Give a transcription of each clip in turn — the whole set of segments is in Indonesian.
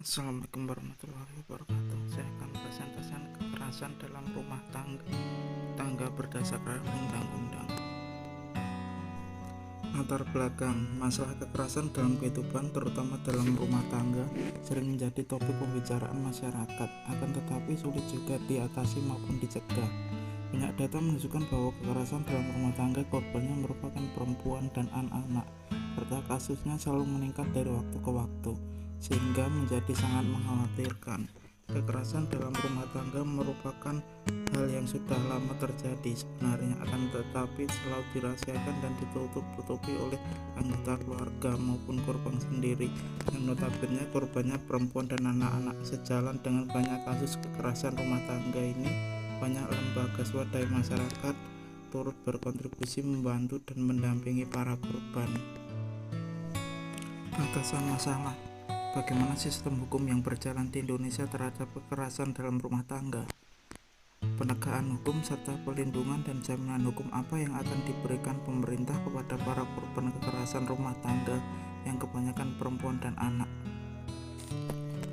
Assalamualaikum warahmatullahi wabarakatuh. Saya akan presentasikan kekerasan dalam rumah tangga berdasarkan undang-undang. Latar belakang masalah kekerasan dalam kehidupan, terutama dalam rumah tangga, sering menjadi topik pembicaraan masyarakat. Akan tetapi sulit juga diatasi maupun dicegah. Banyak data menunjukkan bahwa kekerasan dalam rumah tangga korbannya merupakan perempuan dan anak-anak, serta kasusnya selalu meningkat dari waktu ke waktu, sehingga menjadi sangat mengkhawatirkan. Kekerasan dalam rumah tangga merupakan hal yang sudah lama terjadi sebenarnya, akan tetapi selalu dirahasiakan dan ditutup-tutupi oleh anggota keluarga maupun korban sendiri, yang notabene korbannya perempuan dan anak-anak. Sejalan dengan banyak kasus kekerasan rumah tangga ini, banyak lembaga swadaya masyarakat turut berkontribusi membantu dan mendampingi para korban. Batasan masalah. Bagaimana sistem hukum yang berjalan di Indonesia terhadap kekerasan dalam rumah tangga? Penegakan hukum serta pelindungan dan jaminan hukum apa yang akan diberikan pemerintah kepada para korban kekerasan rumah tangga yang kebanyakan perempuan dan anak?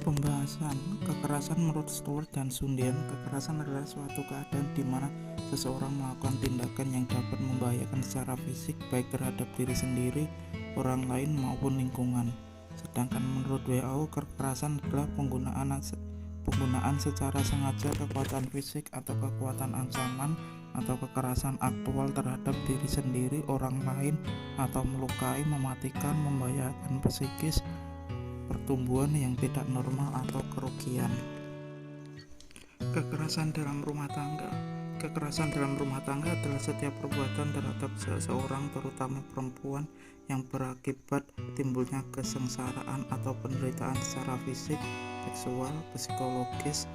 Pembahasan kekerasan menurut Stewart dan Sundian. Kekerasan adalah suatu keadaan di mana seseorang melakukan tindakan yang dapat membahayakan secara fisik baik terhadap diri sendiri, orang lain maupun lingkungan. Sedangkan menurut WHO, kekerasan adalah penggunaan secara sengaja kekuatan fisik atau kekuatan ancaman atau kekerasan aktual terhadap diri sendiri, orang lain, atau melukai, mematikan, membahayakan psikis, pertumbuhan yang tidak normal, atau kerugian. Kekerasan dalam rumah tangga. Kekerasan dalam rumah tangga adalah setiap perbuatan terhadap seseorang, terutama perempuan, yang berakibat timbulnya kesengsaraan atau penderitaan secara fisik, seksual, psikologis,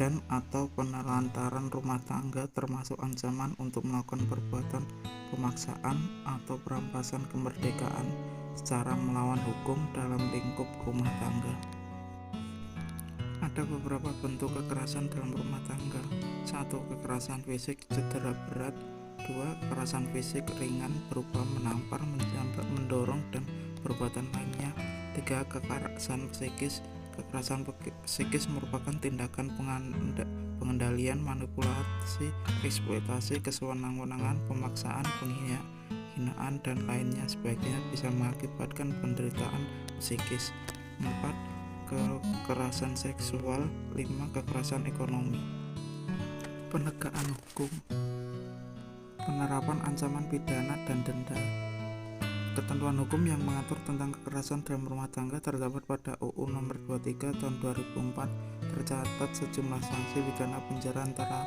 dan atau penelantaran rumah tangga, termasuk ancaman untuk melakukan perbuatan pemaksaan atau perampasan kemerdekaan secara melawan hukum dalam lingkup rumah tangga. Ada beberapa bentuk kekerasan dalam rumah tangga. 1. Kekerasan fisik cedera berat. 2. Kekerasan fisik ringan berupa menampar, menjambak, mendorong, dan perbuatan lainnya. 3. Kekerasan psikis. Kekerasan psikis merupakan tindakan pengendalian, manipulasi, eksploitasi, kesewenang-wenangan, pemaksaan, penghinaan, dan lainnya, sebaiknya bisa mengakibatkan penderitaan psikis. 4. Kekerasan seksual. 5. Kekerasan ekonomi. Penegakan hukum. Penerapan ancaman pidana dan denda. Ketentuan hukum yang mengatur tentang kekerasan dalam rumah tangga terdapat pada UU Nomor 23 Tahun 2004. Tercatat sejumlah sanksi pidana penjara antara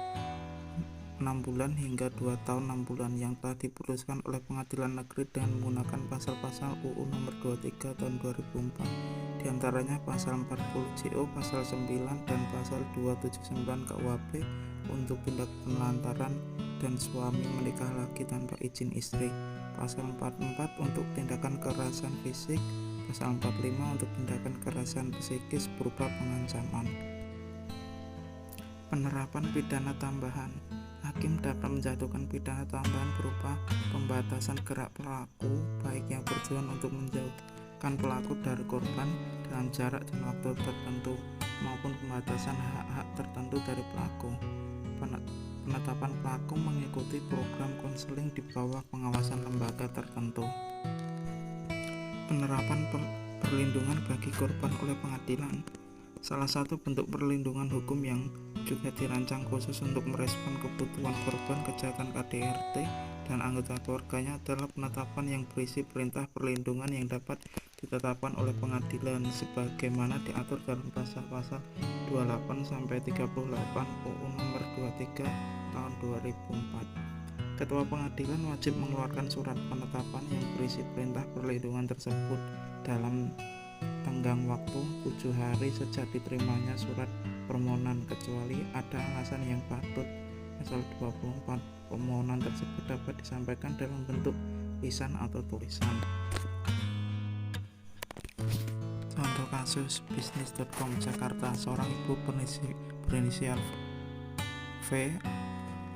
6 bulan hingga 2 tahun 6 bulan yang telah diputuskan oleh pengadilan negeri dengan menggunakan pasal-pasal UU Nomor 23 Tahun 2004. Di antaranya pasal 40 JO, pasal 9, dan pasal 279 KUHP untuk tindak penelantaran dan suami menikah lagi tanpa izin istri, pasal 44 untuk tindakan kekerasan fisik, pasal 45 untuk tindakan kekerasan psikis berupa pengancaman. Penerapan pidana tambahan. Hakim dapat menjatuhkan pidana tambahan berupa pembatasan gerak pelaku, baik yang bertujuan untuk menjauhkan pelaku dari korban dalam jarak dan waktu tertentu, maupun pembatasan hak-hak tertentu dari pelaku. Penetapan pelaku mengikuti program konseling di bawah pengawasan lembaga tertentu. Penerapan perlindungan bagi korban oleh pengadilan. Salah satu bentuk perlindungan hukum yang juga dirancang khusus untuk merespon kebutuhan korban kejahatan KDRT dan anggota keluarganya adalah penetapan yang berisi perintah perlindungan yang dapat ditetapkan oleh pengadilan sebagaimana diatur dalam pasal-pasal 28-38 UU Nomor 23 Tahun 2004. Ketua pengadilan wajib mengeluarkan surat penetapan yang berisi perintah perlindungan tersebut dalam tenggang waktu 7 hari sejak diterimanya surat permohonan, kecuali ada alasan yang patut. Pasal 24, permohonan tersebut dapat disampaikan dalam bentuk lisan atau tulisan. Contoh kasus bisnis.com Jakarta. Seorang ibu berinisial V,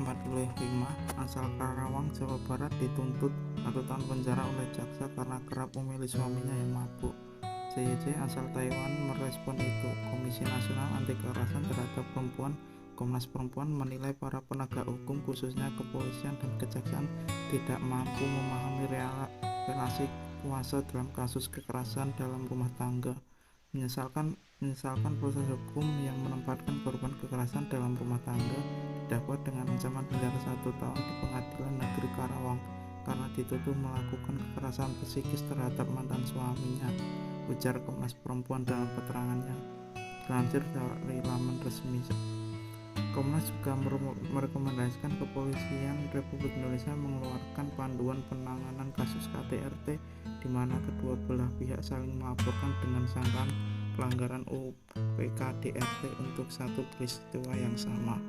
45, asal Karawang, Jawa Barat, dituntut 1 tahun penjara oleh jaksa karena kerap memilih suaminya yang mabuk. CYC asal Taiwan merespon itu. kekerasan terhadap perempuan, Komnas Perempuan menilai para penegak hukum khususnya kepolisian dan kejaksaan tidak mampu memahami relasi kuasa dalam kasus kekerasan dalam rumah tangga. Menyesalkan proses hukum yang menempatkan korban kekerasan dalam rumah tangga didakwa dengan ancaman penjara 1 tahun di Pengadilan Negeri Karawang karena dituduh melakukan kekerasan psikis terhadap mantan suaminya, ujar Komnas Perempuan dalam keterangannya. Dilansir dari laman resmi, Komnas juga merekomendasikan Kepolisian Republik Indonesia mengeluarkan panduan penanganan kasus KDRT di mana kedua belah pihak saling melaporkan dengan sangkaan pelanggaran UU KDRT untuk satu peristiwa yang sama.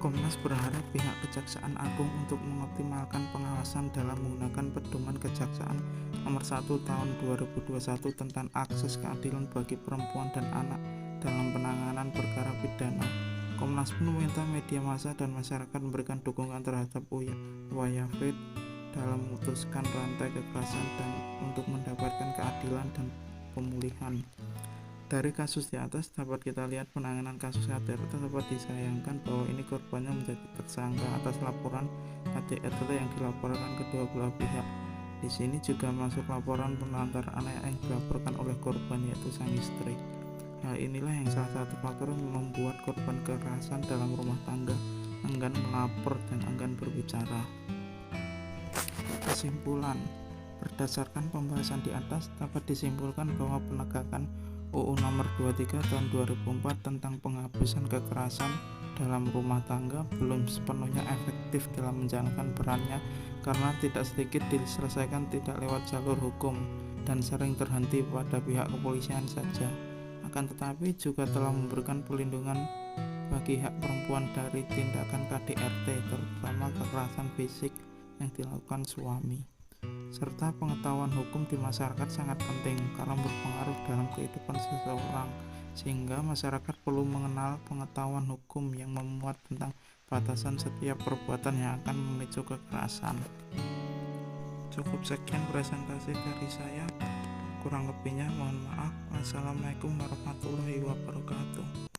Komnas berharap pihak Kejaksaan Agung untuk mengoptimalkan pengawasan dalam menggunakan Pedoman Kejaksaan Nomor 1 Tahun 2021 tentang akses keadilan bagi perempuan dan anak dalam penanganan perkara pidana. Komnas pun meminta media massa dan masyarakat memberikan dukungan terhadap upaya FID dalam memutuskan rantai kekerasan dan untuk mendapatkan keadilan dan pemulihan. Dari kasus di atas dapat kita lihat penanganan kasus KDRT dapat disayangkan bahwa ini korbannya menjadi tersangka atas laporan KDRT yang dilaporkan kedua belah pihak. Di sini juga masuk laporan penelantaran anak yang dilaporkan oleh korban yaitu sang istri. Hal inilah yang salah satu faktor yang membuat korban kekerasan dalam rumah tangga enggan melapor dan enggan berbicara. Kesimpulan, berdasarkan pembahasan di atas dapat disimpulkan bahwa penegakan UU Nomor 23 Tahun 2004 tentang penghapusan kekerasan dalam rumah tangga belum sepenuhnya efektif dalam menjalankan perannya karena tidak sedikit diselesaikan tidak lewat jalur hukum dan sering terhenti pada pihak kepolisian saja. Akan tetapi juga telah memberikan perlindungan bagi hak perempuan dari tindakan KDRT, terutama kekerasan fisik yang dilakukan suami. Serta pengetahuan hukum di masyarakat sangat penting karena berpengaruh dalam kehidupan seseorang, sehingga masyarakat perlu mengenal pengetahuan hukum yang memuat tentang batasan setiap perbuatan yang akan memicu kekerasan. Cukup sekian presentasi dari saya. Kurang lebihnya mohon maaf. Wassalamualaikum warahmatullahi wabarakatuh.